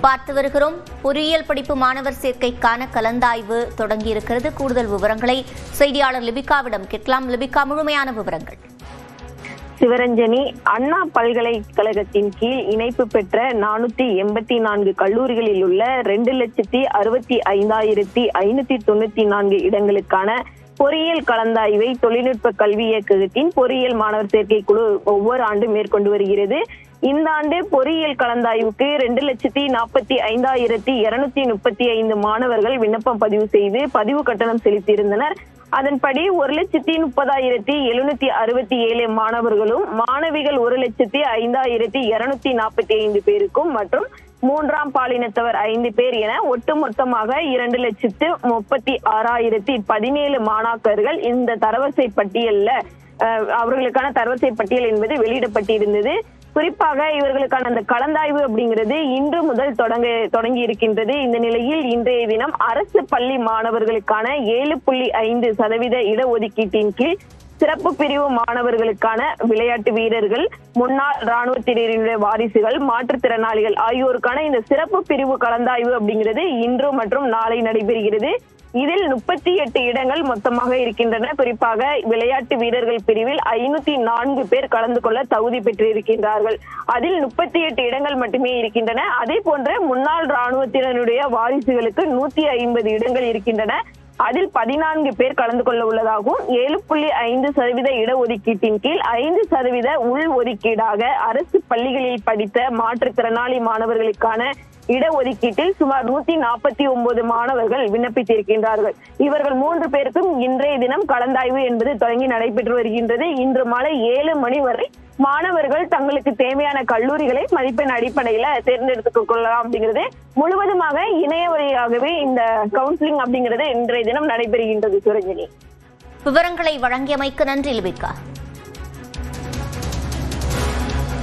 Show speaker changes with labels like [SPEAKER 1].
[SPEAKER 1] பார்த்து வருகிறோம். பொறியியல் படிப்பு மாணவர் சேர்க்கைக்கான கலந்தாய்வு தொடங்கியிருக்கிறது. கூடுதல் விவரங்களை செய்தியாளர் லிபிகாவிடம் கேட்கலாம். லிபிகா, முழுமையான விவரங்கள்.
[SPEAKER 2] சிவரஞ்சனி, அண்ணா பல்கலைக்கழகத்தின் கீழ் இணைப்பு பெற்ற 484 கல்லூரிகளில் உள்ள 2,65,594 இடங்களுக்கான பொறியியல் கலந்தாய்வை தொழில்நுட்ப கல்வி இயக்ககத்தின் பொறியியல் மாணவர் சேர்க்கை குழு ஒவ்வொரு ஆண்டும் மேற்கொண்டு வருகிறது. இந்த ஆண்டு பொறியியல் கலந்தாய்வுக்கு 2,45,235 மாணவர்கள் விண்ணப்பம் பதிவு செய்து பதிவு கட்டணம் செலுத்தியிருந்தனர். அதன்படி 1,30,767 மாணவர்களும் மாணவிகள் 1,05,245 பேருக்கும் மற்றும் மூன்றாம் பாலினத்தவர் 5 பேர் என ஒட்டுமொத்தமாக 2,36,017 மாணாக்கர்கள் இந்த தரவரிசை பட்டியல்ல அவர்களுக்கான தரவரிசை பட்டியல் என்பது வெளியிடப்பட்டிருந்தது. குறிப்பாக இவர்களுக்கான அந்த கலந்தாய்வு அப்படிங்கிறது இன்று முதல் தொடங்கி இருக்கின்றது. இந்த நிலையில் இன்றைய தினம் அரசு பள்ளி மாணவர்களுக்கான 7.5% இடஒதுக்கீட்டின் கீழ் சிறப்பு பிரிவு மாணவர்களுக்கான விளையாட்டு வீரர்கள், முன்னாள் ராணுவத்தினரினுடைய வாரிசுகள், மாற்றுத்திறனாளிகள் ஆகியோருக்கான இந்த சிறப்பு பிரிவு கலந்தாய்வு அப்படிங்கிறது இன்று மற்றும் நாளை நடைபெறுகிறது. இதில் 38 இடங்கள் மொத்தமாக இருக்கின்றன. குறிப்பாக விளையாட்டு வீரர்கள் பிரிவில் 504 பேர் கலந்து கொள்ள தகுதி பெற்றிருக்கின்றார்கள். அதில் 38 இடங்கள் மட்டுமே இருக்கின்றன. அதே போன்ற முன்னாள் ராணுவத்தினருடைய வாரிசுகளுக்கு 150 இடங்கள் இருக்கின்றன. அதில் 14 பேர் கலந்து கொள்ள உள்ளதாகவும் 7.5% இடஒதுக்கீட்டின் கீழ் 5% உள் ஒதுக்கீடாக அரசு பள்ளிகளில் படித்த மாற்றுத்திறனாளி மாணவர்களுக்கான இடஒதுக்கீட்டில் சுமார் 149 மாணவர்கள் விண்ணப்பித்திருக்கின்றார்கள். இவர்கள் 3 பேருக்கும் இன்றைய தினம் கலந்தாய்வு என்பது தொடங்கி நடைபெற்று வருகின்றது. இன்று மாலை 7 மணி வரை மாணவர்கள் தங்களுக்கு தேவையான கல்லூரிகளை மதிப்பெண் அடிப்படையில தேர்ந்தெடுத்துக் கொள்ளலாம் அப்படிங்கிறது முழுவதுமாக இணைய வழியாகவே இந்த கவுன்சிலிங் அப்படிங்கிறது இன்றைய தினம் நடைபெறுகின்றது. சுரஞ்சனி,
[SPEAKER 1] விவரங்களை வழங்கியமைக்கு நன்றி லிபிகா.